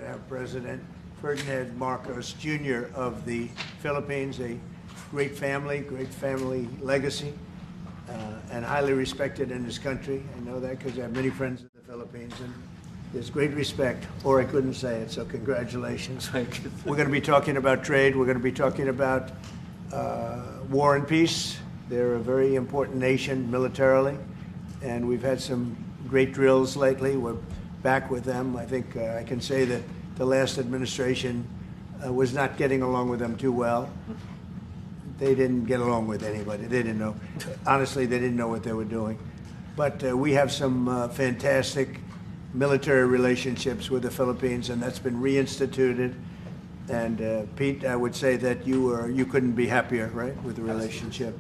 to have President Ferdinand Marcos Jr. of the Philippines, a great family legacy, and highly respected in this country. I know that because I have many friends in the Philippines, and there's great respect, or I couldn't say it, so congratulations. Thank you. We're going to be talking about trade. We're going to be talking about war and peace. They're a very important nation militarily, and we've had some great drills lately. We're back with them. I think I can say that the last administration was not getting along with them too well. They didn't get along with anybody. They didn't know. Honestly, they didn't know what they were doing. But we have some fantastic military relationships with the Philippines, and that's been reinstituted. And Pete, I would say that you couldn't be happier, right, with the relationship.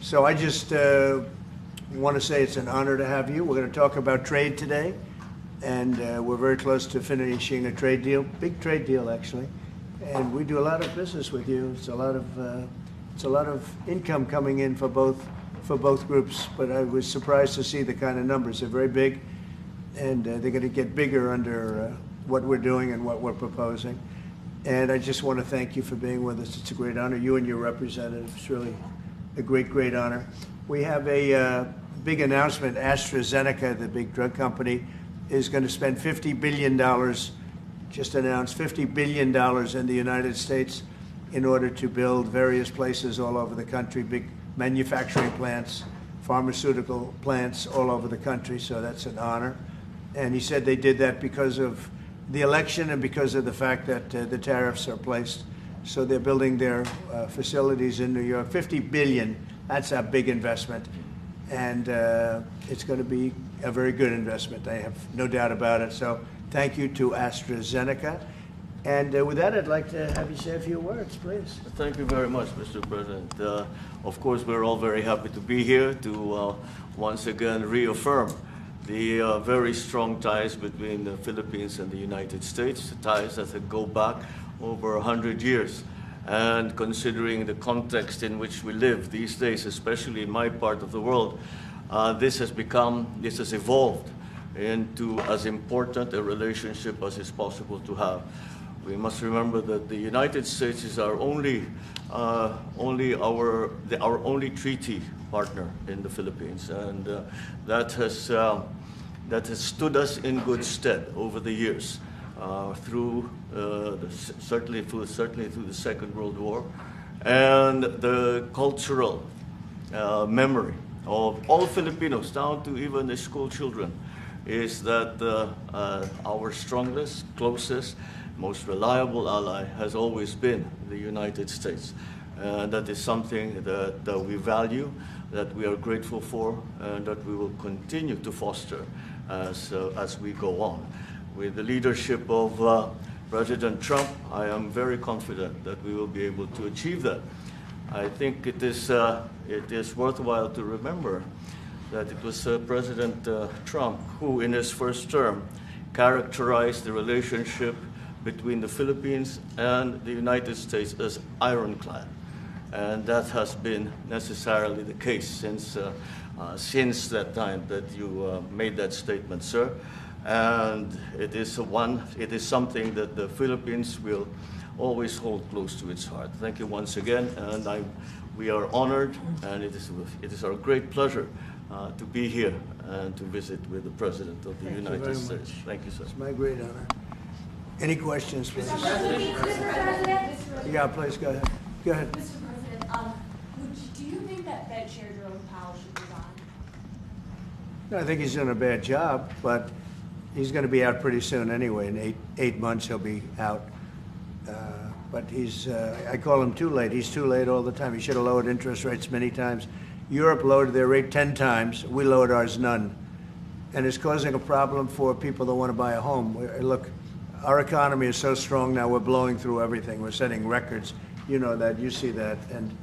So I just want to say it's an honor to have you. We're going to talk about trade today, and we're very close to finishing a trade deal, big trade deal actually. And we do a lot of business with you. It's a lot of income coming in for both groups. But I was surprised to see the kind of numbers. They're very big, and they're going to get bigger under what we're doing and what we're proposing. And I just want to thank you for being with us. It's a great honor. You and your representative. It's really a great honor. We have a big announcement. AstraZeneca, the big drug company, is going to spend $50 billion, just announced $50 billion in the United States in order to build various places all over the country, big manufacturing plants, pharmaceutical plants all over the country. So that's an honor. And he said they did that because of the election and because of the fact that the tariffs are placed. So they're building their facilities in New York. $50 billion, that's a big investment. And it's going to be a very good investment. I have no doubt about it. So thank you to AstraZeneca. And with that, I'd like to have you say a few words, please. Thank you very much, Mr. President. Of course, we're all very happy to be here to once again reaffirm the very strong ties between the Philippines and the United States, ties that go back over 100 years. And considering the context in which we live these days, especially in my part of the world, this has evolved into as important a relationship as is possible to have. We must remember that the United States is our only treaty partner in the Philippines, and that has stood us in good stead over the years, certainly through the Second World War, and the cultural memory of all Filipinos, down to even the school children, is that our strongest, closest, most reliable ally has always been the United States. And that is something that we value, that we are grateful for, and that we will continue to foster as we go on. With the leadership of President Trump, I am very confident that we will be able to achieve that. I think it is worthwhile to remember that it was President Trump who, in his first term, characterized the relationship between the Philippines and the United States as ironclad. And that has been necessarily the case since that time that you made that statement, sir. And it is something that the Philippines will always hold close to its heart. Thank you once again, and we are honored, and it is our great pleasure to be here and to visit with the President of the United States. Thank you, sir. It's my great honor. Any questions, please? Mr. President? Yeah, please, go ahead. Go ahead. Mr. President, do you think that Chair Jerome Powell should resign? No, I think he's doing a bad job, but he's going to be out pretty soon anyway. In eight months, he'll be out. But I call him too late. He's too late all the time. He should have lowered interest rates many times. Europe lowered their rate 10 times. We lowered ours none. And it's causing a problem for people that want to buy a home. Look, our economy is so strong now, we're blowing through everything. We're setting records. You know that, you see that. And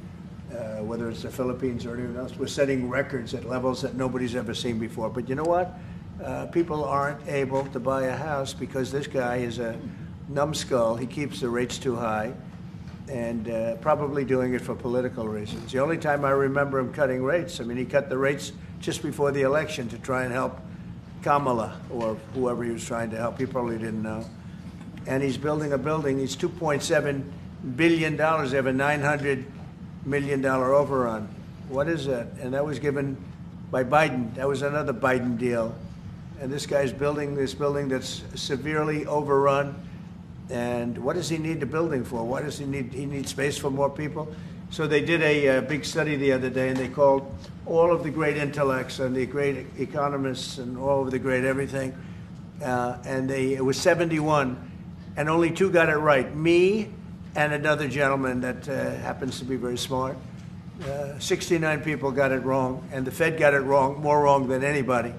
whether it's the Philippines or anyone else, we're setting records at levels that nobody's ever seen before. But you know what? People aren't able to buy a house because this guy is a numbskull. He keeps the rates too high, and probably doing it for political reasons. The only time I remember him cutting rates, I mean, he cut the rates just before the election to try and help Kamala or whoever he was trying to help. He probably didn't know. and he's building a building. He's $2.7 billion. They have a $900 million overrun. What is that? And that was given by Biden. That was another Biden deal. And this guy's building this building that's severely overrun. And what does he need the building for? What does he need? He needs space for more people. So they did a big study the other day, and they called all of the great intellects and the great economists and all of the great everything. And it was 71, and only 2 got it right. Me and another gentleman that happens to be very smart. 69 people got it wrong, and the Fed got it wrong, more wrong than anybody.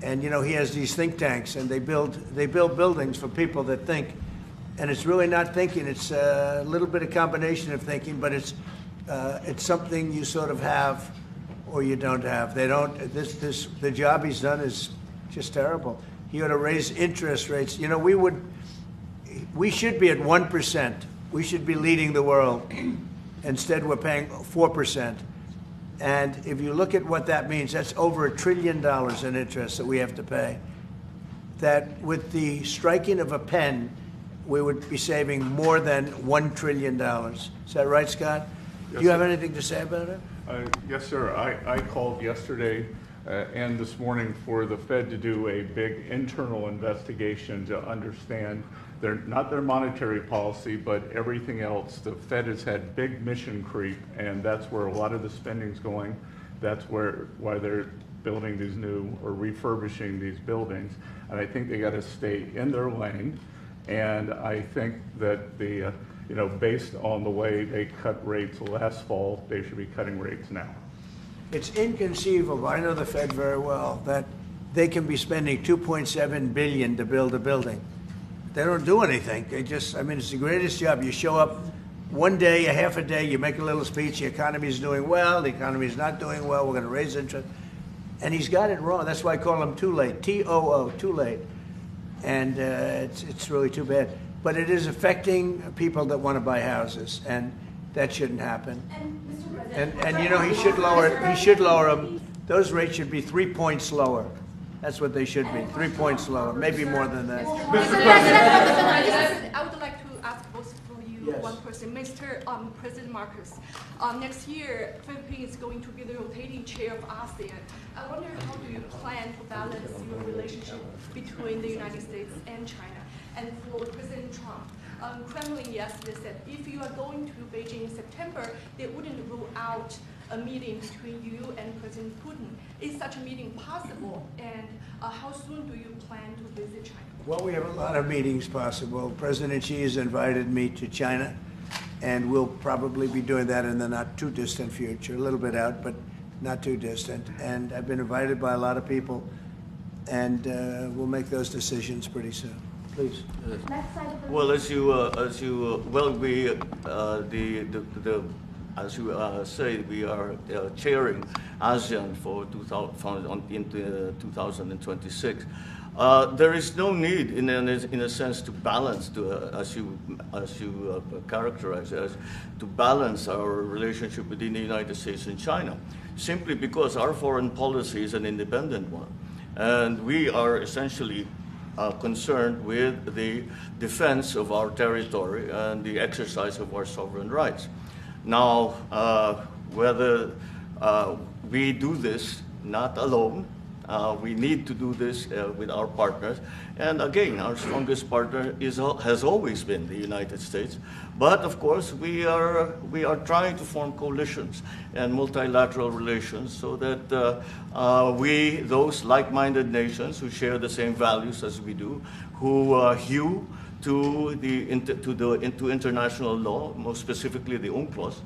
And you know, he has these think tanks, and they build buildings for people that think. And it's really not thinking. It's a little bit of combination of thinking, but it's something you sort of have or you don't have. They don't. The job he's done is just terrible. He ought to raise interest rates. You know, we should be at 1%. We should be leading the world. Instead, we're paying 4%. And if you look at what that means, that's over $1 trillion in interest that we have to pay. That with the striking of a pen, we would be saving more than $1 trillion. Is that right, Scott? Yes, do you have sir. anything to say about it? Yes, sir. I called yesterday and this morning for the Fed to do a big internal investigation to understand not their monetary policy, but everything else. The Fed has had big mission creep, and that's where a lot of the spending's going. That's why they're building these new or refurbishing these buildings. And I think they got to stay in their lane. And I think that based on the way they cut rates last fall, they should be cutting rates now. It's inconceivable, I know the Fed very well, that they can be spending $2.7 billion to build a building. They don't do anything. It's the greatest job. You show up one day, a half a day, you make a little speech, the economy's doing well, the economy's not doing well, we're going to raise interest. And he's got it wrong. That's why I call him too late, T-O-O, too late. And it's really too bad. But it is affecting people that want to buy houses, and that shouldn't happen. And Mr. President, And you know, he should lower them. Those rates should be 3 points lower. That's what they should be, 3 points lower, maybe more than that. Mr. President, I would like to ask both of you Yes. one question. Mr. President Marcos, next year, Philippines is going to be the rotating chair of ASEAN. I wonder how do you plan to balance your relationship between the United States and China? And for President Trump, Kremlin yesterday said if you are going to Beijing in September, they wouldn't rule out a meeting between you and President Putin. Is such a meeting possible? And how soon do you plan to visit China? Well, we have a lot of meetings possible. President Xi has invited me to China, and we'll probably be doing that in the not too distant future, a little bit out, but not too distant. And I've been invited by a lot of people, and we'll make those decisions pretty soon. Please. left side of the Well, as you say, we are chairing ASEAN for 2026. There is no need, in a sense, to balance, as you characterize it, to balance our relationship between the United States and China, simply because our foreign policy is an independent one, and we are essentially concerned with the defense of our territory and the exercise of our sovereign rights. Now, whether we do this not alone, we need to do this with our partners. And again, our strongest partner has always been the United States. But of course, we are trying to form coalitions and multilateral relations so that those like-minded nations who share the same values as we do, who hew to international law, most specifically the UNCLOS,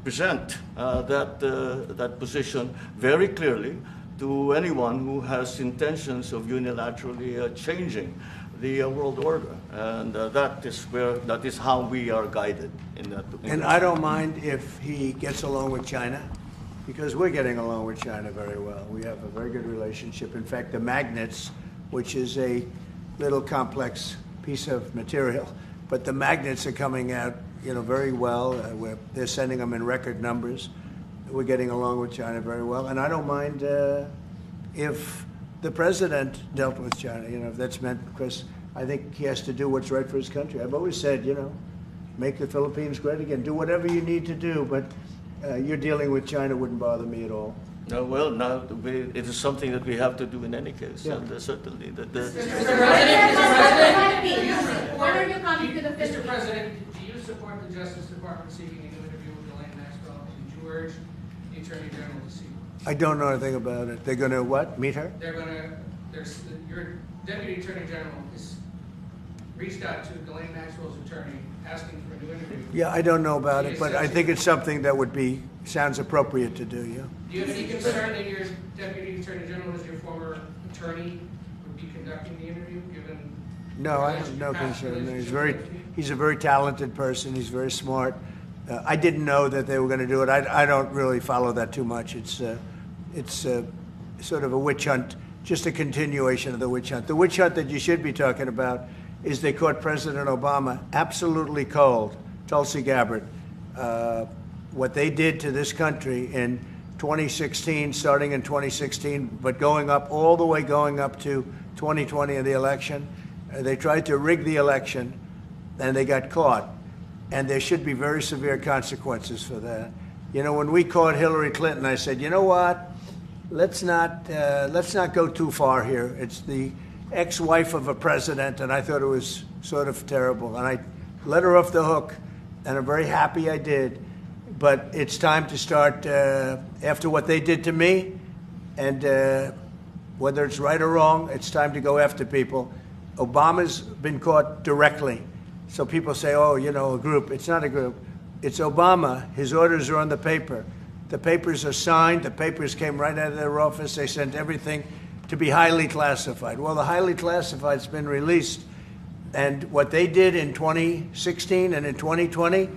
present that position very clearly to anyone who has intentions of unilaterally changing the world order, and that is how we are guided in that. And I don't mind if he gets along with China, because we're getting along with China very well. We have a very good relationship. In fact, the magnets, which is a little complex piece of material, but the magnets are coming out, very well. They're sending them in record numbers. We're getting along with China very well, and I don't mind if the president dealt with China. If that's meant, because I think he has to do what's right for his country. I've always said, make the Philippines great again. Do whatever you need to do, but you're dealing with China wouldn't bother me at all. No, well, now it is something that we have to do in any case, Yeah. and certainly that. What are your comments to the Mr. President, do you support the Justice Department seeking a new interview with Ghislaine Maxwell? Did you urge the Attorney General to seek? I don't know anything about it. They're going to what? Meet her? They're going to. Your Deputy Attorney General has reached out to Ghislaine Maxwell's attorney asking for a new interview. Yeah, I don't know about it, but I think it's something that sounds appropriate to do. Yeah. Do you have any concern that your Deputy Attorney General, as your former attorney, would be conducting the interview, given? No, I have no concern. He's a very talented person. He's very smart. I didn't know that they were going to do it. I don't really follow that too much. It's sort of a witch hunt, just a continuation of the witch hunt. The witch hunt that you should be talking about is they caught President Obama absolutely cold, Tulsi Gabbard. What they did to this country in 2016, starting in 2016, but going up to 2020 in the election. They tried to rig the election, and they got caught. And there should be very severe consequences for that. When we caught Hillary Clinton, I said, you know what? Let's not go too far here. It's the ex-wife of a president, and I thought it was sort of terrible. And I let her off the hook, and I'm very happy I did. But it's time to start, after what they did to me, and whether it's right or wrong, it's time to go after people. Obama's been caught directly. So people say, oh, a group. It's not a group. It's Obama. His orders are on the paper. The papers are signed. The papers came right out of their office. They sent everything to be highly classified. Well, the highly classified's been released. And what they did in 2016 and in 2020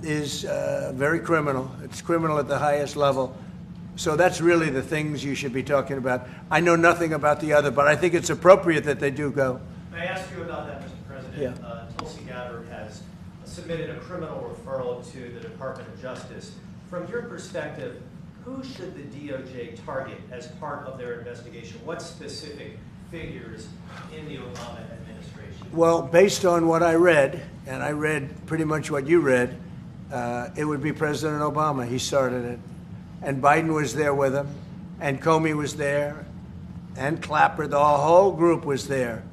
is very criminal. It's criminal at the highest level. So that's really the things you should be talking about. I know nothing about the other, but I think it's appropriate that they do go. May I ask you about that, Mr. President? Yeah. Tulsi Gabbard has submitted a criminal referral to the Department of Justice. From your perspective, who should the DOJ target as part of their investigation? What specific figures in the Obama administration? Well, based on what I read, and I read pretty much what you read, it would be President Obama. He started it. And Biden was there with him, and Comey was there, and Clapper. The whole group was there.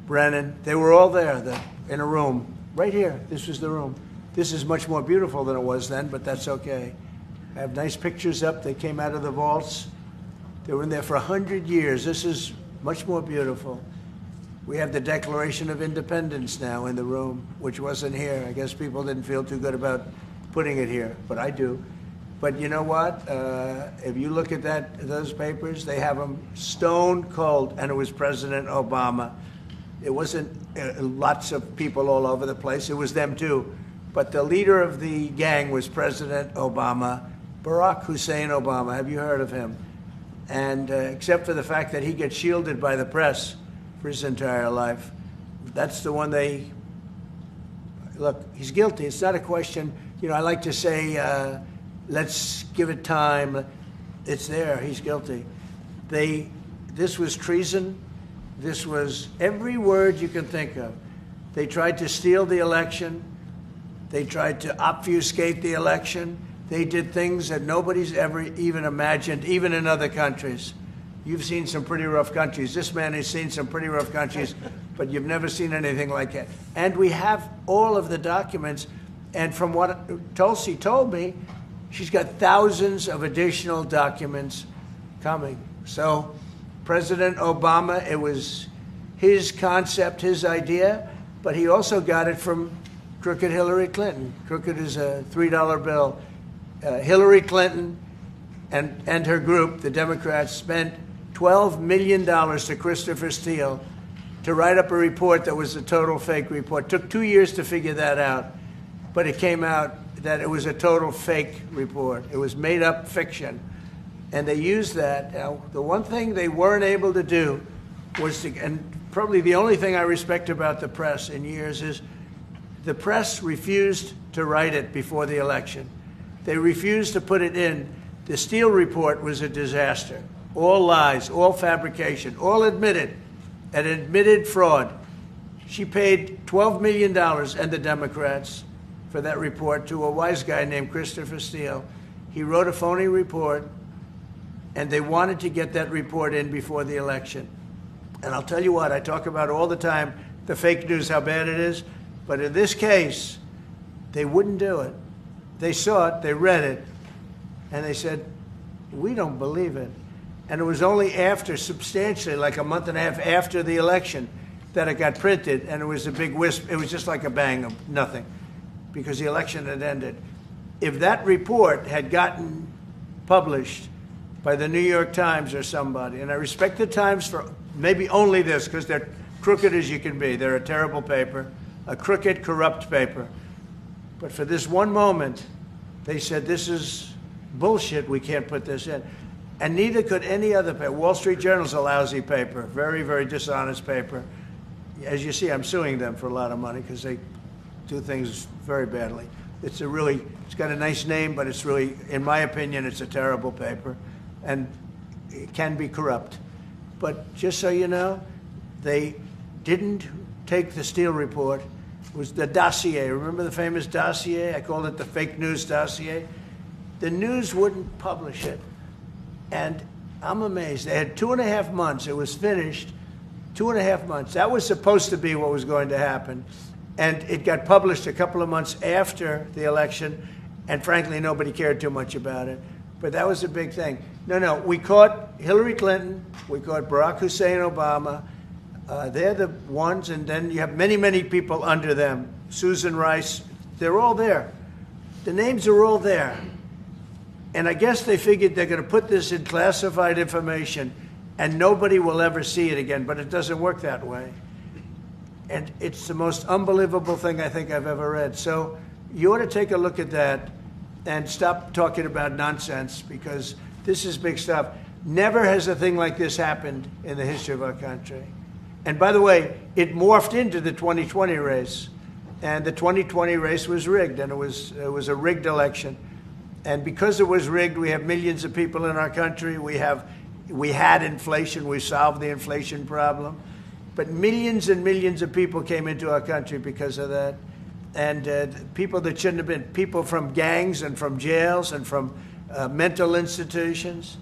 Brennan, they were all there in a room. Right here, this was the room. This is much more beautiful than it was then, but that's okay. I have nice pictures up. They came out of the vaults. They were in there for 100 years. This is much more beautiful. We have the Declaration of Independence now in the room, which wasn't here. I guess people didn't feel too good about putting it here, but I do. But you know what? If you look at those papers, they have them stone cold, and it was President Obama. It wasn't lots of people all over the place. It was them too. But the leader of the gang was President Obama, Barack Hussein Obama. Have you heard of him? And except for the fact that he gets shielded by the press for his entire life, that's the one look, he's guilty. It's not a question. I like to say, let's give it time. It's there. He's guilty. This was treason. This was every word you can think of. They tried to steal the election. They tried to obfuscate the election. They did things that nobody's ever even imagined, even in other countries. You've seen some pretty rough countries. This man has seen some pretty rough countries, but you've never seen anything like it. And we have all of the documents. And from what Tulsi told me, she's got thousands of additional documents coming. So President Obama, it was his concept, his idea, but he also got it from crooked Hillary Clinton. Crooked is a $3 bill. Hillary Clinton and her group, the Democrats, spent $12 million to Christopher Steele to write up a report that was a total fake report. Took 2 years to figure that out, but it came out that it was a total fake report. It was made up fiction. And they used that. Now, the one thing they weren't able to do was and probably the only thing I respect about the press in years is the press refused to write it before the election. They refused to put it in. The Steele report was a disaster. All lies, all fabrication, all admitted. an admitted fraud. She paid $12 million, and the Democrats, for that report to a wise guy named Christopher Steele. He wrote a phony report, and they wanted to get that report in before the election. And I'll tell you what, I talk about all the time, the fake news, how bad it is. But in this case, they wouldn't do it. They saw it, they read it, and they said, we don't believe it. And it was only after, substantially, like a month and a half after the election, that it got printed, and it was a big wisp. It was just like a bang of nothing, because the election had ended. If that report had gotten published by the New York Times or somebody, and I respect the Times for maybe only this, because they're crooked as you can be. They're a terrible paper, a crooked, corrupt paper. But for this one moment, they said, this is bullshit, we can't put this in. And neither could any other paper. Wall Street Journal's a lousy paper, very, very dishonest paper. As you see, I'm suing them for a lot of money because they do things very badly. It's got a nice name, but it's really, in my opinion, it's a terrible paper, and it can be corrupt. But just so you know, they didn't take the Steele report. It was the dossier. Remember the famous dossier? I called it the fake news dossier. The news wouldn't publish it. And I'm amazed. They had 2.5 months. It was finished. 2.5 months. That was supposed to be what was going to happen. And it got published a couple of months after the election. And frankly, nobody cared too much about it. But that was a big thing. No, we caught Hillary Clinton. We caught Barack Hussein Obama. They're the ones. And then you have many, many people under them. Susan Rice. They're all there. The names are all there. And I guess they figured they're going to put this in classified information and nobody will ever see it again. But it doesn't work that way. And it's the most unbelievable thing I think I've ever read. So you ought to take a look at that and stop talking about nonsense, because this is big stuff. Never has a thing like this happened in the history of our country. And by the way, it morphed into the 2020 race. And the 2020 race was rigged, and it was a rigged election. And because it was rigged, we have millions of people in our country. We had inflation. We solved the inflation problem. But millions and millions of people came into our country because of that. And people that shouldn't have been. People from gangs and from jails and from mental institutions.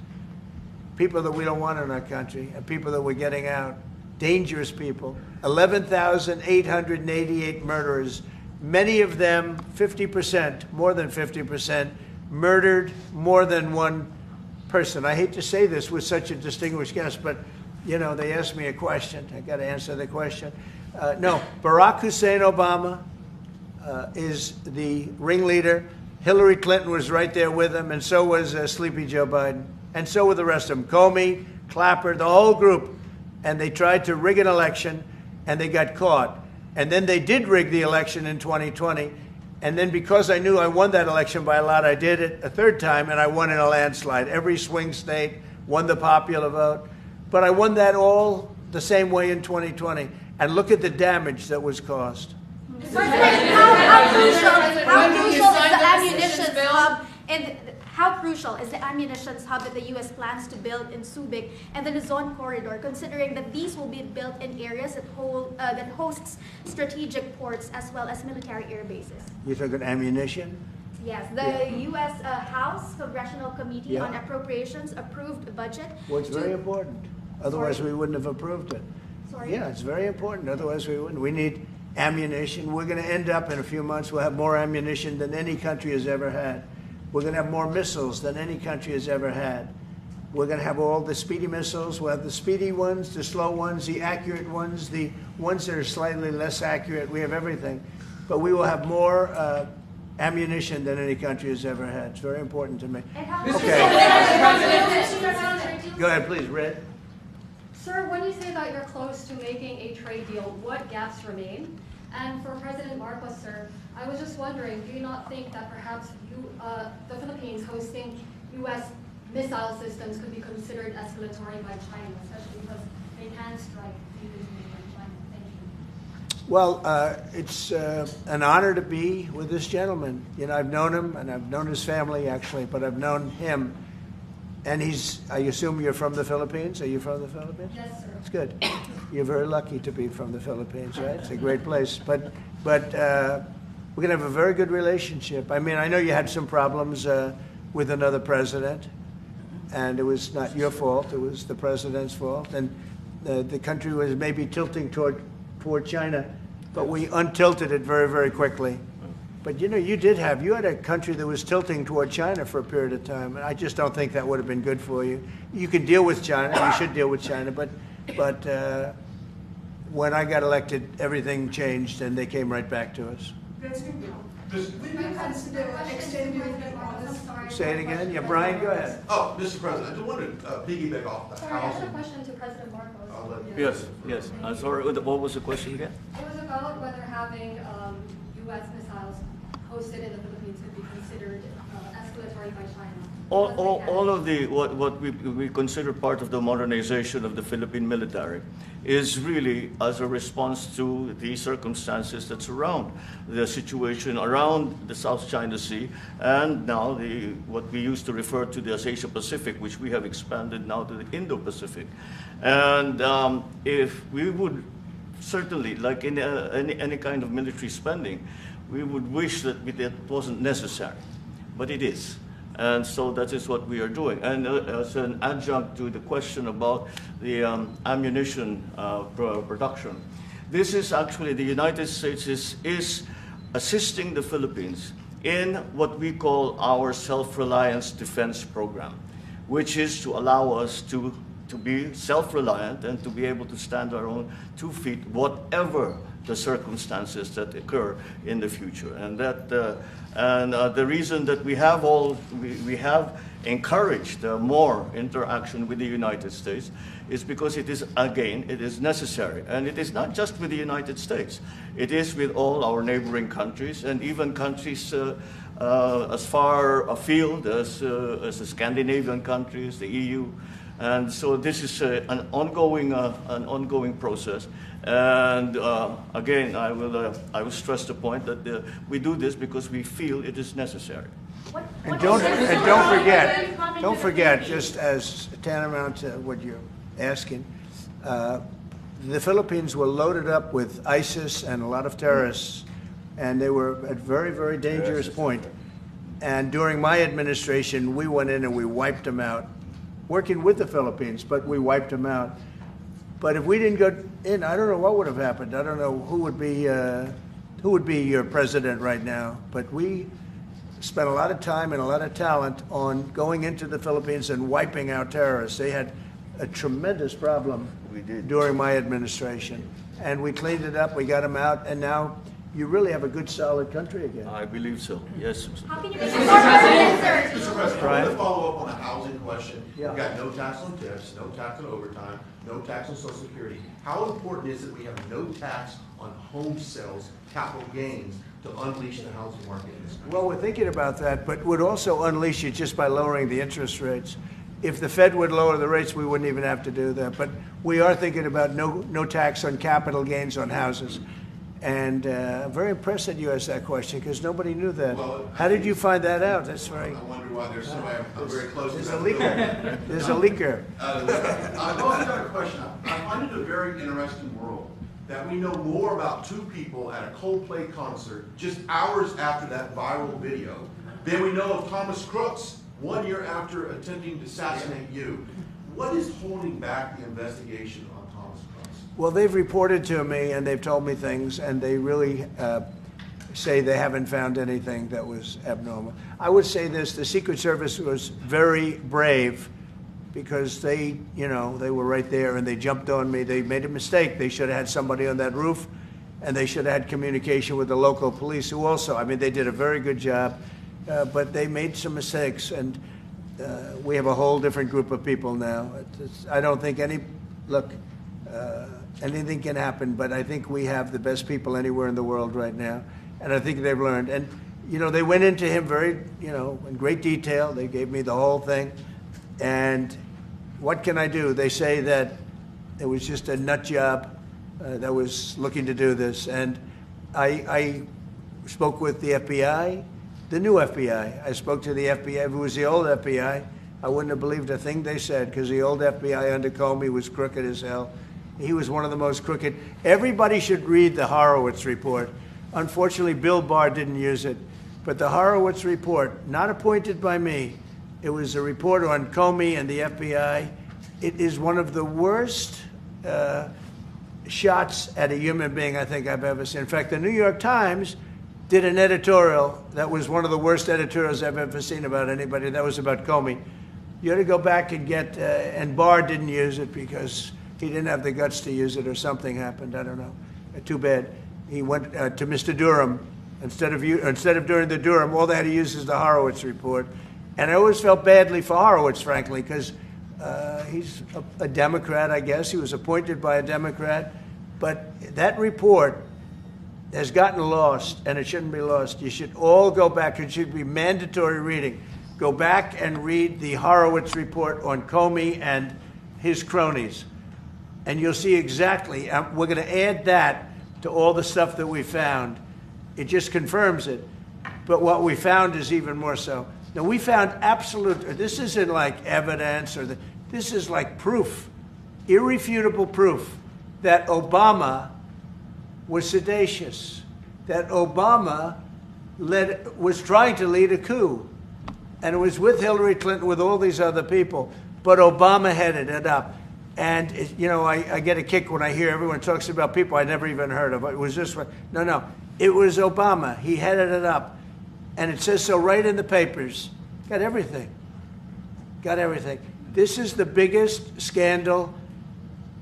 People that we don't want in our country. And people that we're getting out. Dangerous people. 11,888 murderers. Many of them, 50%, more than 50%, murdered more than one person. I hate to say this with such a distinguished guest, but, you know, they asked me a question. I got to answer the question. No, Barack Hussein Obama is the ringleader. Hillary Clinton was right there with him, and so was Sleepy Joe Biden. And so were the rest of them. Comey, Clapper, the whole group. And they tried to rig an election, and they got caught. And then they did rig the election in 2020. And then because I knew I won that election by a lot, I did it a third time, and I won in a landslide. Every swing state won the popular vote. But I won that all the same way in 2020. And look at the damage that was caused. How crucial is the ammunition hub that the U.S. plans to build in Subic and the Luzon corridor, considering that these will be built in areas that hosts strategic ports as well as military air bases? You're talking ammunition? Yes, the U.S. House Congressional Committee on Appropriations approved a budget. Well, it's very important. Otherwise, we wouldn't have approved it. Sorry? Yeah, it's very important. Otherwise, we wouldn't. We need ammunition. We're going to end up in a few months, we'll have more ammunition than any country has ever had. We're going to have more missiles than any country has ever had. We're going to have all the speedy missiles. We'll have the speedy ones, the slow ones, the accurate ones, the ones that are slightly less accurate. We have everything. But we will have more ammunition than any country has ever had. It's very important to me. Okay. Go ahead, please, Red. Sir, when you say that you're close to making a trade deal, what gaps remain? And for President Marcos, sir, I was just wondering, do you not think that perhaps the Philippines hosting U.S. missile systems could be considered escalatory by China, especially because they can strike even by China? Thank you. Well, it's an honor to be with this gentleman. You know, I've known him, and I've known his family, actually, but I've known him. And I assume you're from the Philippines? Are you from the Philippines? Yes, sir. That's good. You're very lucky to be from the Philippines, right? It's a great place. But we're going to have a very good relationship. I mean, I know you had some problems with another president, and it was not your fault. It was the president's fault. And the country was maybe tilting toward China, but we untilted it very, very quickly. But you had a country that was tilting toward China for a period of time, and I just don't think that would have been good for you. You can deal with China, you should deal with China, but when I got elected, everything changed, and they came right back to us. Say it again? Yeah, Brian, go ahead. Oh, Mr. President, I just wanted to piggyback off the Sorry, I had a housing. question to President Marcos. Yes. Sorry, what was the question again? It was about whether having U.S. missiles hosted in the Philippines could be considered escalatory by China. All of what we consider part of the modernization of the Philippine military is really as a response to the circumstances that surround the situation around the South China Sea, and now what we used to refer to as Asia Pacific, which we have expanded now to the Indo-Pacific. And if we would certainly, like in any kind of military spending, we would wish that it wasn't necessary, but it is. And so that is what we are doing. And as an adjunct to the question about the ammunition production, this is actually the United States is assisting the Philippines in what we call our self-reliance defense program, which is to allow us to be self-reliant and to be able to stand our own 2 feet, whatever the circumstances that occur in the future. And the reason that we have encouraged more interaction with the United States is because it is necessary. And it is not just with the United States. It is with all our neighboring countries, and even countries as far afield as the Scandinavian countries, the EU. And so this is an ongoing process. And again, I will stress the point that we do this because we feel it is necessary. And don't forget, just as tantamount to what you're asking, the Philippines were loaded up with ISIS and a lot of terrorists, and they were at a very, very dangerous point. And during my administration, we went in and we wiped them out, working with the Philippines, but we wiped them out. But if we didn't go in, I don't know what would have happened. I don't know who would be your president right now. But we spent a lot of time and a lot of talent on going into the Philippines and wiping out terrorists. They had a tremendous problem during my administration, and we cleaned it up. We got them out, and now you really have a good, solid country again. I believe so. Yes. How can you be more president, sir? Mr. President, I want to follow up on the housing question. Yeah. We've got no tax on tips, no tax on overtime, no tax on Social Security. How important is it we have no tax on home sales, capital gains, to unleash the housing market in this country? Well, we're thinking about that, but would also unleash it just by lowering the interest rates. If the Fed would lower the rates, we wouldn't even have to do that. But we are thinking about no tax on capital gains on houses. And I'm very impressed that you asked that question because nobody knew that. Well, how did you find that out? That's very. I wonder why there's somebody I'm very close to. There's a leaker. There's a leaker. I've also got a question. I find it a very interesting world that we know more about two people at a Coldplay concert just hours after that viral video than we know of Thomas Crooks 1 year after attempting to assassinate you. What is holding back the investigation on Thomas Crooks? Well, they've reported to me and they've told me things, and they really say they haven't found anything that was abnormal. I would say this: the Secret Service was very brave because they were right there and they jumped on me. They made a mistake. They should have had somebody on that roof, and they should have had communication with the local police, who also, they did a very good job, but they made some mistakes, and we have a whole different group of people now. I don't think anything can happen, but I think we have the best people anywhere in the world right now, and I think they've learned. And they went into him very, in great detail. They gave me the whole thing, and what can I do? They say that it was just a nut job that was looking to do this, and I spoke with the FBI, the new FBI. I spoke to the FBI, who was the old FBI, I wouldn't have believed a thing they said, because the old FBI under Comey was crooked as hell. He was one of the most crooked. Everybody should read the Horowitz report. Unfortunately, Bill Barr didn't use it. But the Horowitz report, not appointed by me, it was a report on Comey and the FBI. It is one of the worst shots at a human being I think I've ever seen. In fact, the New York Times did an editorial that was one of the worst editorials I've ever seen about anybody. That was about Comey. You ought to go back and get, and Barr didn't use it because he didn't have the guts to use it, or something happened. I don't know. Too bad. He went to Mr. Durham. Instead of doing the Durham, all they had to use is the Horowitz report. And I always felt badly for Horowitz, frankly, because he's a Democrat, I guess. He was appointed by a Democrat. But that report has gotten lost, and it shouldn't be lost. You should all go back. It should be mandatory reading. Go back and read the Horowitz report on Comey and his cronies. And you'll see exactly. We're going to add that to all the stuff that we found. It just confirms it. But what we found is even more so. Now, we found absolute, this isn't like evidence, this is like proof, irrefutable proof, that Obama was seditious, that Obama was trying to lead a coup, and it was with Hillary Clinton, with all these other people, but Obama headed it up. And, I get a kick when I hear everyone talks about people I never even heard of. It was this one. No. It was Obama. He headed it up. And it says so right in the papers. Got everything. This is the biggest scandal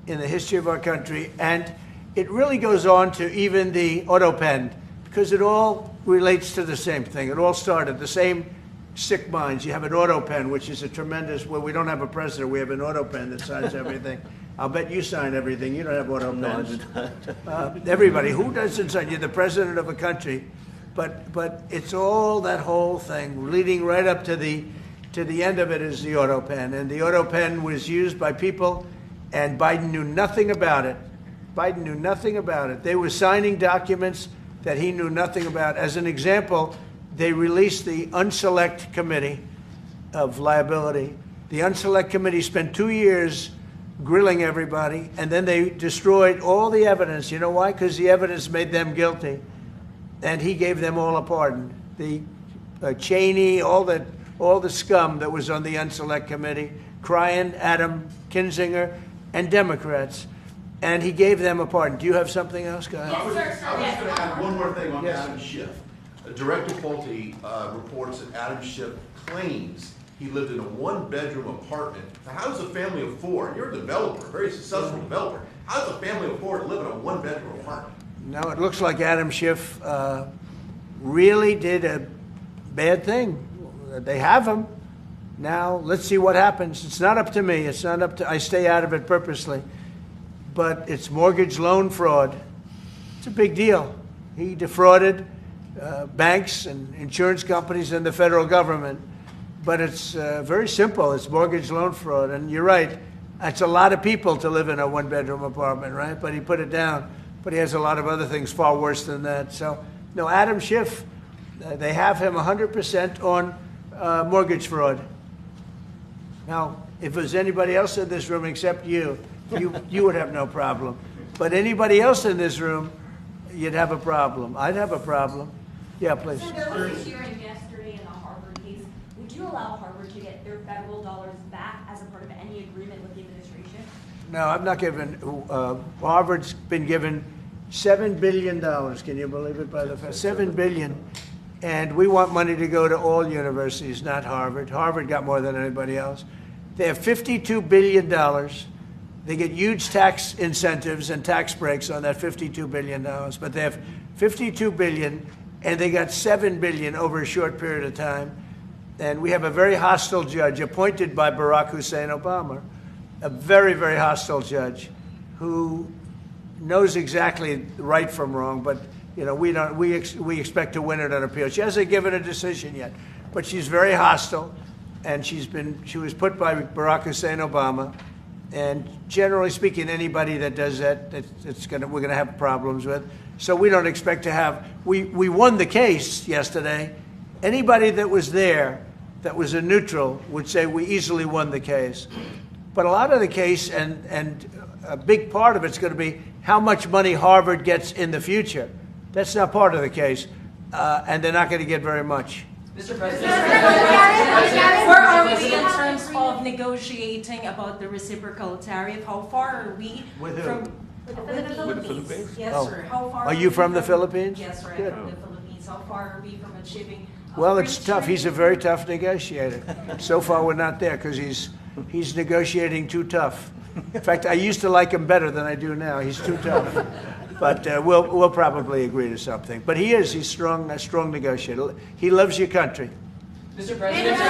in the history of our country. And it really goes on to even the auto pen, because it all relates to the same thing. It all started, the same sick minds. You have an auto pen, which is a tremendous, well, we don't have a president. We have an auto pen that signs everything. I'll bet you sign everything. You don't have auto pens. Everybody. Who doesn't sign? You're the president of a country. But it's all that whole thing leading right up to the end of it is the auto pen. And the auto pen was used by people, and Biden knew nothing about it. They were signing documents that he knew nothing about. As an example, they released the Unselect Committee of Liability. The Unselect Committee spent 2 years grilling everybody, and then they destroyed all the evidence. You know why? Because the evidence made them guilty, and he gave them all a pardon. The Cheney, all the scum that was on the Unselect Committee, Cryan, Adam Kinzinger, and Democrats, and he gave them a pardon. Do you have something else, guys? I was just going to add one more thing on Adam Schiff. Director Pulte reports that Adam Schiff claims he lived in a one-bedroom apartment. Now, how does a family of four, and you're a developer, a very successful developer, how does a family of four live in a one-bedroom apartment? No, it looks like Adam Schiff really did a bad thing. They have him. Now, let's see what happens. It's not up to me. I stay out of it purposely. But it's mortgage loan fraud. It's a big deal. He defrauded banks and insurance companies and the federal government. But it's very simple. It's mortgage loan fraud. And you're right. It's a lot of people to live in a one-bedroom apartment, right? But he put it down. But he has a lot of other things far worse than that. So, no, Adam Schiff, they have him 100% on mortgage fraud. Now, if there's anybody else in this room except you would have no problem. But anybody else in this room, you'd have a problem. I'd have a problem. Yeah, please. So there was a hearing yesterday in the Harvard case. Would you allow Harvard to get their federal dollars back as a part of any agreement with the administration? No, I'm not giving. Harvard's been given $7 billion. Can you believe it? By the Fed, $7 billion, and we want money to go to all universities, not Harvard. Harvard got more than anybody else. They have $52 billion. They get huge tax incentives and tax breaks on that $52 billion. But they have $52 billion, and they got $7 billion over a short period of time. And we have a very hostile judge appointed by Barack Hussein Obama, a very, very hostile judge who knows exactly right from wrong. But we expect to win it on appeal. She hasn't given a decision yet, but she's very hostile, and she was put by Barack Hussein Obama. And generally speaking, anybody that does that, we're going to have problems with. So we don't expect to have. We won the case yesterday. Anybody that was there that was a neutral would say we easily won the case. But a lot of the case, and a big part of it's going to be how much money Harvard gets in the future. That's not part of the case, and they're not going to get very much. Mr. President, where are we in terms of negotiating about the reciprocal tariff? How far are we With who? from With the Philippines? Yes, Oh. sir. How far Are you we from the Philippines? Yes, sir. I'm Good. from the Philippines. How far are we from achieving? Well, it's tough. He's a very tough negotiator. So far, we're not there because he's negotiating too tough. In fact, I used to like him better than I do now. He's too tough. But we'll probably agree to something. But he's strong, a strong negotiator. He loves your country. Mr. When President,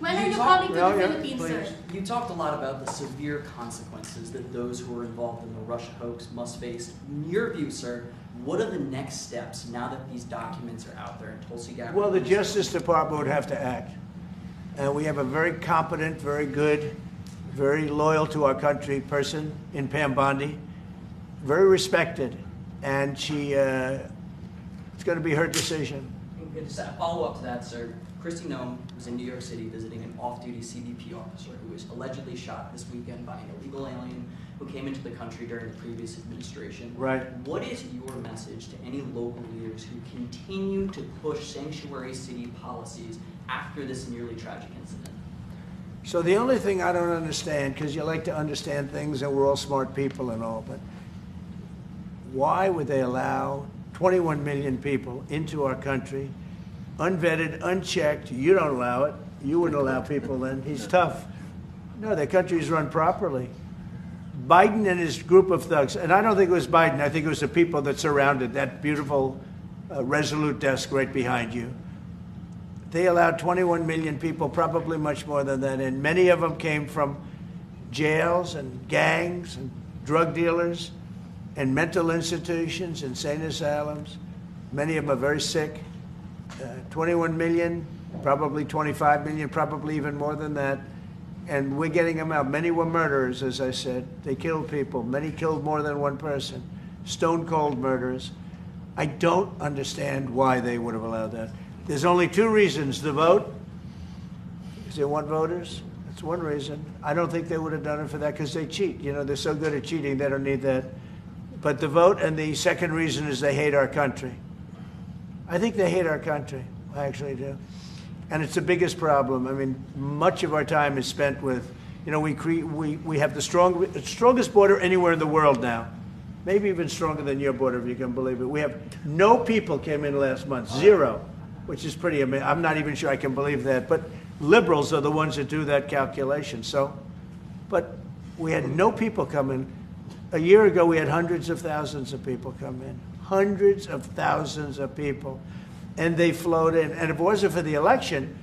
are you coming to the Yeah, Philippines, sir? please. You talked a lot about the severe consequences that those who were involved in the Russia hoax must face. In your view, sir, what are the next steps now that these documents are out there in Tulsi Gabbard? Well, the Justice Department would have to act. And we have a very competent, very good, very loyal to our country person in Pam Bondi, very respected. And it's going to be her decision. Just a follow-up to that, sir. Kristi Noem was in New York City visiting an off-duty CBP officer who was allegedly shot this weekend by an illegal alien who came into the country during the previous administration. Right. What is your message to any local leaders who continue to push sanctuary city policies after this nearly tragic incident? So the only thing I don't understand, because you like to understand things and we're all smart people and all, but why would they allow 21 million people into our country, unvetted, unchecked? You don't allow it. You wouldn't allow people then. He's tough. No, their country's run properly. Biden and his group of thugs, and I don't think it was Biden, I think it was the people that surrounded that beautiful Resolute desk right behind you. They allowed 21 million people, probably much more than that, and many of them came from jails and gangs and drug dealers and mental institutions, insane asylums. Many of them are very sick. 21 million, probably 25 million, probably even more than that. And we're getting them out. Many were murderers, as I said. They killed people. Many killed more than one person. Stone cold murderers. I don't understand why they would have allowed that. There's only two reasons. The vote, because they want voters. That's one reason. I don't think they would have done it for that because they cheat. You know, they're so good at cheating, they don't need that. But the vote, and the second reason is they hate our country. I think they hate our country. I actually do. And it's the biggest problem. I mean, much of our time is spent with, you know, we have the strongest border anywhere in the world now. Maybe even stronger than your border, if you can believe it. We have no people came in last month, zero, which is pretty amazing. I'm not even sure I can believe that. But liberals are the ones that do that calculation. So, but we had no people come in. A year ago, we had hundreds of thousands of people come in. Hundreds of thousands of people. And they flowed in. And if it wasn't for the election,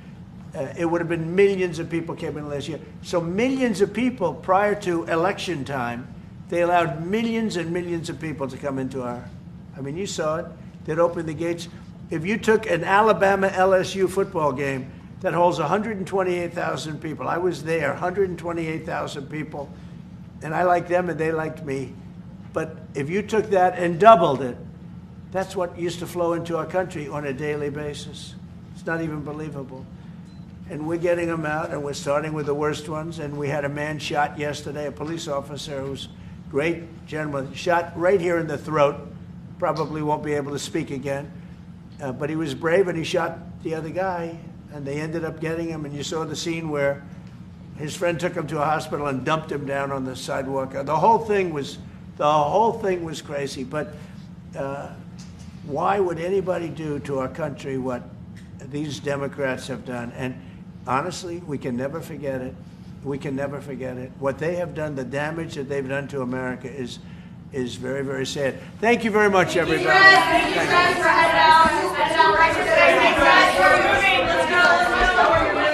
it would have been millions of people came in last year. So millions of people prior to election time, they allowed millions and millions of people to come into our, I mean, you saw it. They'd open the gates. If you took an Alabama-LSU football game that holds 128,000 people, I was there, 128,000 people, and I liked them and they liked me. But if you took that and doubled it, that's what used to flow into our country on a daily basis. It's not even believable. And we're getting them out, and we're starting with the worst ones. And we had a man shot yesterday, a police officer who's a great gentleman, shot right here in the throat. Probably won't be able to speak again. But he was brave, and he shot the other guy, and they ended up getting him. And you saw the scene where his friend took him to a hospital and dumped him down on the sidewalk. The whole thing was crazy. But why would anybody do to our country what these Democrats have done? And honestly, we can never forget it. We can never forget it. What they have done, the damage that they've done to America is very, very sad. Thank you very much, everybody. Thank you, Fred, for heading out. Heading out right today. Thank you, Fred, for moving. Let's go.